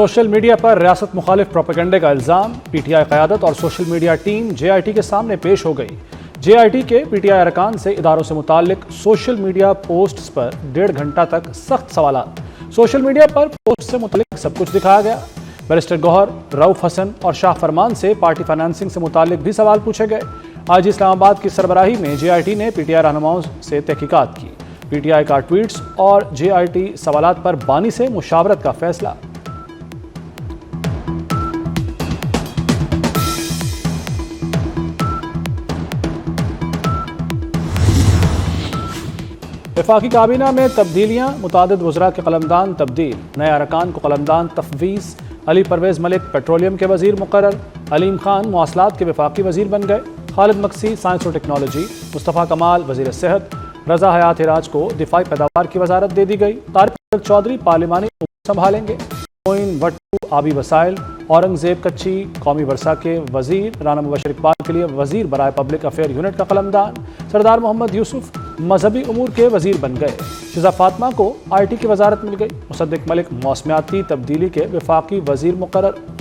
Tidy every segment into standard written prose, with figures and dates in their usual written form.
Social media पर रियासत मुखालिफ प्रोपेगेंडे का इल्ज़ाम। पीटीआई क़यादत और सोशल मीडिया टीम जेआईटी के सामने पेश हो गई। जेआईटी के पीटीआई अरकान से इदारों से मुताल्लिक सोशल मीडिया पोस्ट्स पर 1.5 घंटा तक सख्त सवालात। सोशल मीडिया पर पोस्ट से मुताल्लिक सब कुछ दिखाया गया। बैरिस्टर गौहर, रऊफ हसन और शाह फरमान से पार्टी फाइनेंसिंग से मुताल्लिक भी सवाल पूछे गए। आज इस्लामाबाद की सरबराही में जेआईटी ने पीटीआई रहनुमाओं से तहकीकात की। पीटीआई का ट्वीट्स और जेआईटी सवालात पर बानी से मुशावरत का फैसला। वफाकी काबीना में तब्दीलियाँ, मुतादिद वज़रा के कलमदान तब्दील। नए अरकान को कलमदान तफवीज़। अली परवेज़ मलिक पेट्रोलियम के वज़ीर मुकर्रर। अलीम खान मवासलात के वफाकी वज़ीर बन गए। खालिद मक्सी साइंस और टेक्नोलॉजी। मुस्तफ़ा कमाल वज़ीर सेहत। रज़ा हयात हिराज को दिफाई पैदावार की वजारत दे दी गई। तारिक चौधरी पार्लिमानी उमूर संभालेंगे। मोइन भट्टू आबी वसाइल। औरंगजेब कच्ची कौमी वर्सा के वज़ीर। राना मुबशर इकबाल के लिए वज़ीर बराए पब्लिक अफेयर यूनिट का कलमदान। सरदार मोहम्मद यूसुफ मजहबी उमूर के वज़ीर बन गए। शिजा फातिमा को IT की वजारत मिल गई। मुसद्दिक मलिक मौसमियाती तब्दीली के वफाकी वज़ीर मुकर्रर।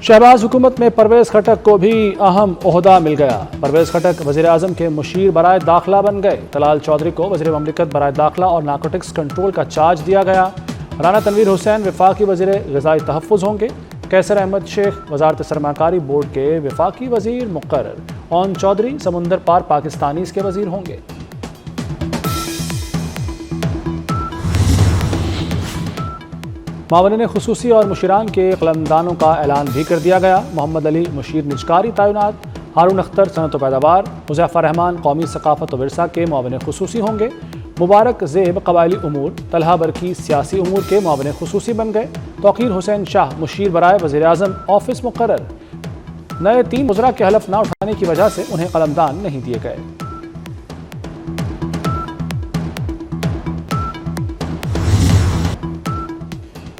शहबाज हुकूमत में परवेज़ खटक को भी अहम ओहदा मिल गया। परवेज़ खटक वज़ीर आज़म के मुशीर बराए दाखिला बन गए। तलाल चौधरी को वज़ीर ममलिकत बराए दाखिला और नारकोटिक्स कंट्रोल का चार्ज दिया गया। राना तनवीर हुसैन वफाकी वज़ीर ग़िज़ाई तहफ़्फ़ुज़ होंगे। कैसर अहमद शेख वज़ारत सरमाकारी बोर्ड के वफाकी वज़ीर मुक़र्रर। ओन चौधरी समुंदर पार पाकिस्तानीज़ के वज़ीर होंगे। मावनिन खुसूसी और मुशीरान के कलमदानों का ऐलान भी कर दिया गया। मोहम्मद अली मुशीर निजकारी तैनात। हारून अख्तर सनत व पैदावार। मुज़फ़्फ़र रहमान कौमी सकाफ़त व विरसा के मावनिन खुसूसी होंगे। मुबारक ज़ेब कबायली उमूर। तलहा बरकी सियासी उमूर के मावनिन खुसूसी बन गए। तौक़ीर हुसैन शाह मुशीर बराए वज़ीर आज़म ऑफिस मुक़र्रर। नए 3 वज़रा के हलफ न उठाने की वजह से उन्हें कलमदान नहीं दिए गए।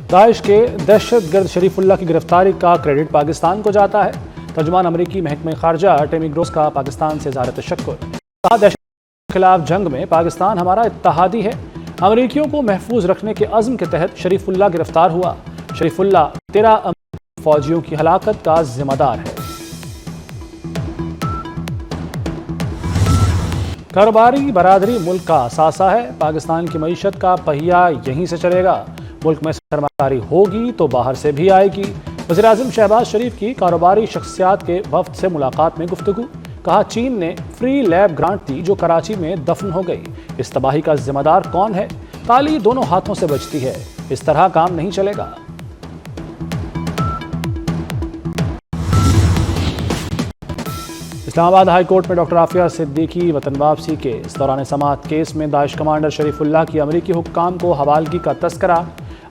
दाइश के दहशतगर्द शरीफुल्लाह की गिरफ्तारी का क्रेडिट पाकिस्तान को जाता है। तर्जुमान अमरीकी महकमे खारजा टेमी ग्रोस का पाकिस्तान से इज़हार तशक्कुर। कहा, दहशत के खिलाफ जंग में पाकिस्तान हमारा इत्तेहादी है। अमरीकियों को महफूज रखने के अज़्म के तहत शरीफुल्लाह गिरफ्तार हुआ। शरीफुल्लाह 13 अमरीकी फौजियों की हलाकत का जिम्मेदार है। कारोबारी बरादरी मुल्क का असासा है। पाकिस्तान की मईशत का पहिया यहीं से चलेगा। मुल्क में सरमाकारी होगी तो बाहर से भी आएगी। वज़ीर आज़म शहबाज शरीफ की कारोबारी शख्सियात के वफ्द से मुलाकात में गुफ्तगू। कहा, चीन ने फ्री लैब ग्रांट दी जो कराची में दफन हो गई। इस तबाही का जिम्मेदार कौन है? ताली दोनों हाथों से बजती है। इस तरह काम नहीं चलेगा। इस्लामाबाद हाई कोर्ट में डॉक्टर आफिया सिद्दीकी वतन वापसी के इस दौरान समाअत केस में दाइश कमांडर शरीफुल्लाह की अमरीकी हुक्काम को हवालगी का तस्करा।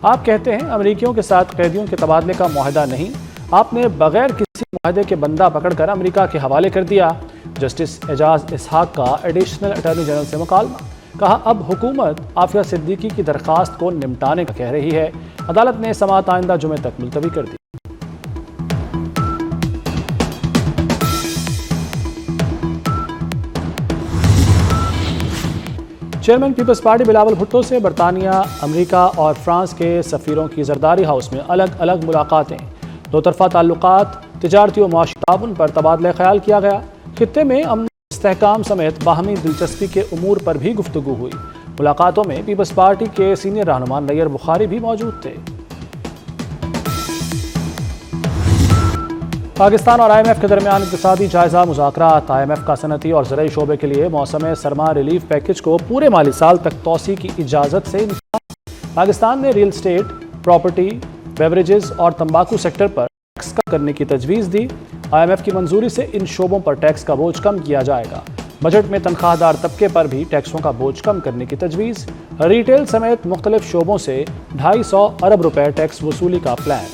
आप कहते हैं अमरीकियों के साथ कैदियों के तबादले का मुआहदा नहीं। आपने बगैर किसी मुआहदे के बंदा पकड़कर अमेरिका के हवाले कर दिया। जस्टिस एजाज इसहाक का एडिशनल अटॉर्नी जनरल से मुकालमा। कहा, अब हुकूमत आफिया सिद्दीकी की दरख्वास्त को निपटाने का कह रही है। अदालत ने समाअत आइंदा जुमे तक मुलतवी कर दी। Chairman People's Party Bilawal Bhutto से बरतानिया, अमेरिका और फ्रांस के सफ़ीरों की जरदारी हाउस में अलग अलग मुलाकातें। दो तरफ़ा ताल्लुकात, तिजारती और मुआशी ताउन पर तबादला ख्याल किया गया। खित्ते में अमन इस्तेहकाम समेत बाहमी दिलचस्पी के उमूर पर भी गुफ्तगू हुई। मुलाकातों में पीपल्स पार्टी के सीनियर रहनुमा नैयर बुखारी भी मौजूद थे। पाकिस्तान और IMF के दरमियान इक़्तिसादी जायज़ा मुज़ाकरात। IMF का सनती और ज़राई शोबे के लिए मौसम सरमा रिलीफ पैकेज को पूरे माली साल तक तोसी की इजाज़त से इनकार। पाकिस्तान ने रियल स्टेट, प्रॉपर्टी, बेवरेजेस और तंबाकू सेक्टर पर टैक्स कम करने की तजवीज़ दी। IMF की मंजूरी से इन शोबों पर टैक्स का बोझ कम किया जाएगा। बजट में तनख्वाहदार तबके पर भी टैक्सों का बोझ कम करने की तजवीज़। रिटेल समेत मुख्तलिफ शोबों से 250 अरब रुपए टैक्स वसूली का प्लान।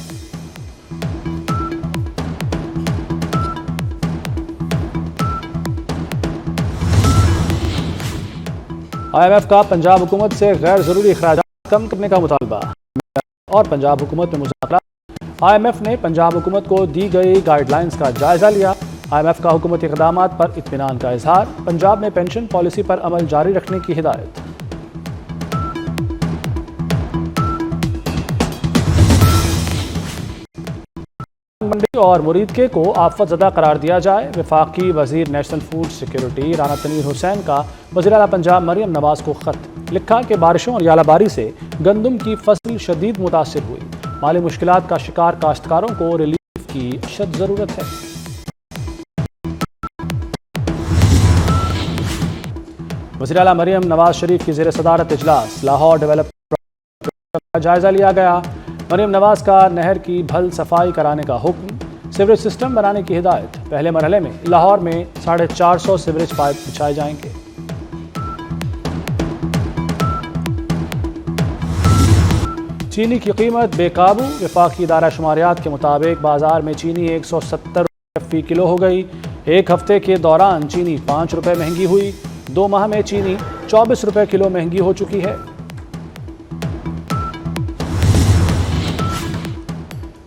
IMF का पंजाब हुकूमत से गैर ज़रूरी अखराजात कम करने का मुतालबा और पंजाब हुकूमत में मुज़ाकरात। IMF ने पंजाब हुकूमत को दी गई गाइडलाइंस का जायज़ा लिया। IMF का हुकूमती इक़दामात पर इत्मीनान का इजहार। पंजाब में पेंशन पॉलिसी पर अमल जारी रखने की हिदायत। मंडी और मुरीदके को आफतज़दा करार दिया जाए। वफाकी वजीर national food security Rana Tanveer Hussain का वज़ीर आला पंजाब मरियम नवाज को खत। लिखा कि बारिशों और यालाबारी से गंदम की फसल शदीद मुतासिर हुई। माली मुश्किलात का शिकार काश्तकारों को रिलीफ की अशद ज़रूरत है। वज़ीर आला मरियम नवाज शरीफ की ज़ेर सदारत इजलास। लाहौर डेवलपमेंट का जायजा लिया गया। मरियम नवाज का नहर की भल सफाई कराने का हुक्म। सीवरेज सिस्टम बनाने की हिदायत। पहले मरहले में लाहौर में 450 सीवरेज पाइप बिछाए जाएंगे। चीनी की कीमत बेकाबू। वफाकी इदारा शुमारियात के मुताबिक बाजार में चीनी 170 रुपये फी किलो हो गई। एक हफ्ते के दौरान चीनी 5 रुपये महंगी हुई। 2 माह में चीनी 24 रुपये किलो महंगी हो चुकी है।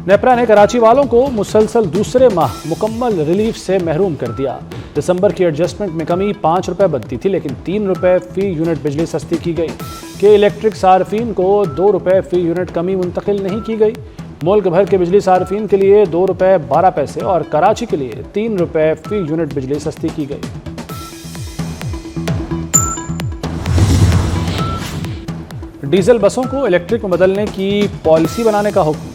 नेपरा ने कराची वालों को मुसलसल दूसरे माह मुकम्मल रिलीफ से महरूम कर दिया। दिसंबर की एडजस्टमेंट में कमी 5 रुपये बनती थी, लेकिन 3 रुपये फी यूनिट बिजली सस्ती की गई। के इलेक्ट्रिक सार्फिन को 2 रुपये फी यूनिट कमी मुंतकिल नहीं की गई। मुल्क भर के बिजली सार्फिन के लिए 2 रुपये 12 पैसे और कराची के लिए 3 रुपये फी यूनिट बिजली सस्ती की गई। डीजल बसों को इलेक्ट्रिक में बदलने की पॉलिसी बनाने का हुक्म।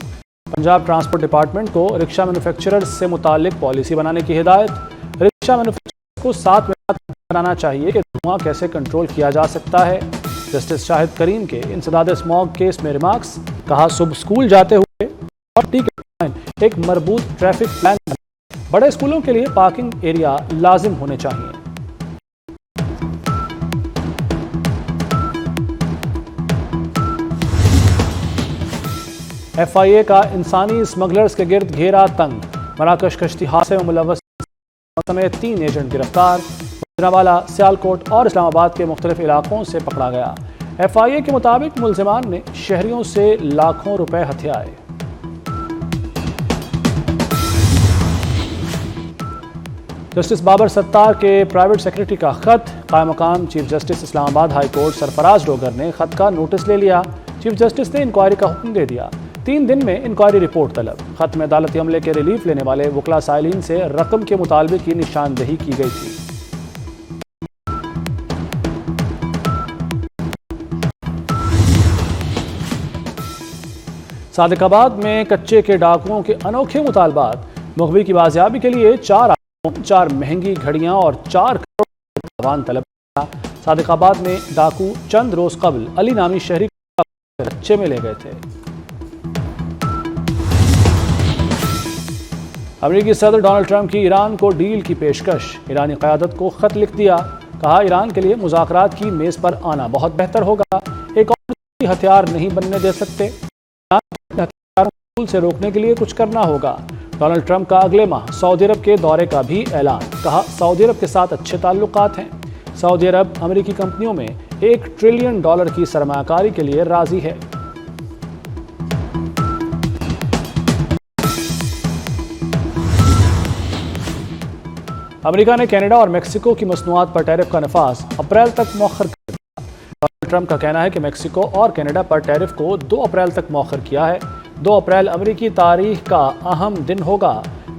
पंजाब ट्रांसपोर्ट डिपार्टमेंट को रिक्शा मैन्युफैक्चरर्स से मुतालिक पॉलिसी बनाने की हिदायत। रिक्शा मैन्युफैक्चरर्स को 7 महीने बनाना चाहिए कि धुआं कैसे कंट्रोल किया जा सकता है। जस्टिस शाहिद करीम के इंसदाद स्मॉग केस में रिमार्क्स। कहा, सुबह स्कूल जाते हुए और एक मरबूत ट्रैफिक प्लान। बड़े स्कूलों के लिए पार्किंग एरिया लाजिम होने चाहिए। FIA का इंसानी स्मगलर्स के गिर्द घेरा तंग। मराकश कश्ती हादसे में मुलव्वस समेत 3 एजेंट गिरफ्तार। गुजरांवाला, सियालकोट और इस्लामाबाद के मुख्तलिफ इलाकों से पकड़ा गया। FIA के मुताबिक मुलजिमान ने शहरियों से लाखों रुपए हथियाए। जस्टिस बाबर सत्तार के प्राइवेट सेक्रेटरी का खत। कायम मकाम chief justice Islamabad high court Sarfaraz Dogar ने खत का नोटिस ले लिया। चीफ जस्टिस ने इंक्वायरी का हुक्म दे दिया। 3 दिन में इंक्वायरी रिपोर्ट तलब। खत में अदालती अमले के रिलीफ लेने वाले वकला साइलिन से रकम के मुतालबे की निशानदही की गई थी। सादिकाबाद में कच्चे के डाकुओं के अनोखे मुतालबात। मुखबी की बाजियाबी के लिए 4 महंगी घड़ियां और 4 करोड़ तावान तलब किया। सादिकाबाद में डाकू चंद रोज कबल अली नामी शहरी कच्चे में ले गए थे। अमेरिकी सदर डोनाल्ड ट्रंप की ईरान को डील की पेशकश। ईरानी क़यादत को खत लिख दिया। कहा, ईरान के लिए मुज़ाकरात की मेज़ पर आना बहुत बेहतर होगा। एक और हथियार नहीं बनने दे सकते। हथियारों से रोकने के लिए कुछ करना होगा। डोनाल्ड ट्रंप का अगले माह सऊदी अरब के दौरे का भी ऐलान। कहा, सऊदी अरब के साथ अच्छे ताल्लुकात हैं। सऊदी अरब अमेरिकी कंपनियों में $1 ट्रिलियन की सरमायाकारी के लिए राजी है। अमेरिका ने कनाडा और मेक्सिको की मसनूआत पर टैरिफ का नफाज अप्रैल तक मौखर कर दिया। डोनाल्ड ट्रंप का कहना है कि मेक्सिको और कनाडा पर टैरिफ को 2 अप्रैल तक मौखर किया है। 2 अप्रैल अमेरिकी तारीख का अहम दिन होगा।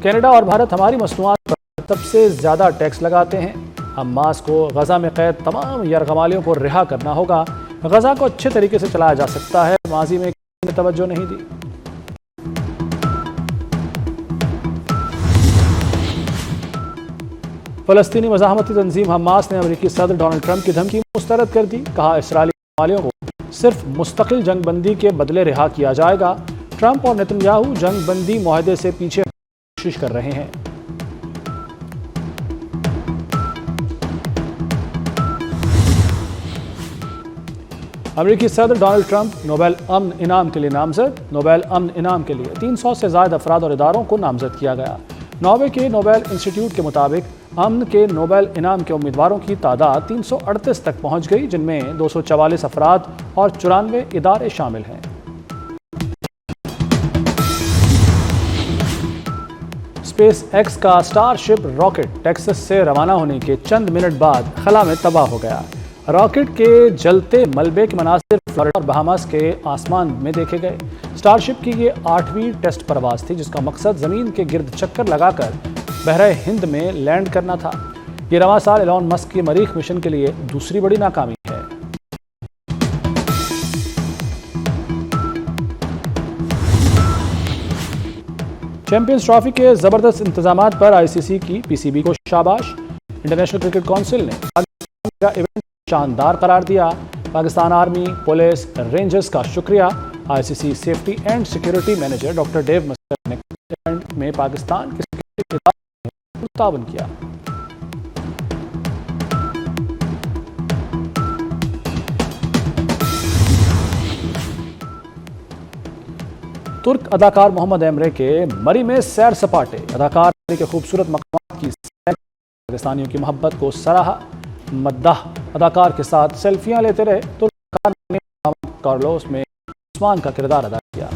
कनाडा और भारत हमारी मसनूआत पर सबसे ज़्यादा टैक्स लगाते हैं। हमास को गजा में कैद तमाम यरगमालियों को रिहा करना होगा। गजा को अच्छे तरीके से चलाया जा सकता है। माजी में किसी ने तवज्जो नहीं दी। फ़लस्तीनी मज़ाहमती तंजीम हमास ने अमेरिकी सदर डोनाल्ड ट्रंप की धमकी मुस्तरद कर दी। कहा, इसराइली मालियों को सिर्फ मुस्तकिल जंगबंदी के बदले रिहा किया जाएगा। ट्रंप और नेतन्याहू जंगबंदी मुआहदे से पीछे कोशिश कर रहे हैं। अमेरिकी सदर डोनाल्ड ट्रंप नोबेल अमन इनाम के लिए नामजद। नोबेल अमन इनाम के लिए 300 से ज़्यादा अफराद और इदारों को नामजद किया गया। नॉर्वे के नोबेल इंस्टीट्यूट के मुताबिक अमन के नोबेल इनाम के उम्मीदवारों की तादाद 338 तक पहुंच गई, जिनमें 244 अफराद और 94 इदारे शामिल हैं। स्पेस एक्स का स्टारशिप रॉकेट टेक्सास से रवाना होने के चंद मिनट बाद खला में तबाह हो गया। रॉकेट के जलते मलबे के मनासिर फ्लोरिडा और बहामास के आसमान में देखे गए। स्टारशिप की ये 8वीं टेस्ट परवाज थी, जिसका मकसद जमीन के गिर्द चक्कर लगाकर बहरे हिंद में लैंड करना था। ये रवां साल एलॉन मस्क के मरीख मिशन के लिए दूसरी बड़ी नाकामी है। चैंपियंस ट्रॉफी के जबरदस्त इंतजामात पर आईसीसी की पीसीबी को शाबाश। इंटरनेशनल क्रिकेट काउंसिल ने पाकिस्तान का इवेंट शानदार करार दिया। पाकिस्तान आर्मी, पुलिस, रेंजर्स का शुक्रिया। ICC safety and security manager doctor Dave Muster ने इवेंट में पाकिस्तान के सिक्योरिटी तावन किया। तुर्क अदाकार मोहम्मद एमरे के मरी में सैर सपाटे। अदाकार के खूबसूरत मकामात की सैर, पाकिस्तानियों की मोहब्बत को सराहा। मद्दाह अदाकार के साथ सेल्फियां लेते रहे। तुर्क अदाकार ने कार्लोस में उस्मान का किरदार अदा किया।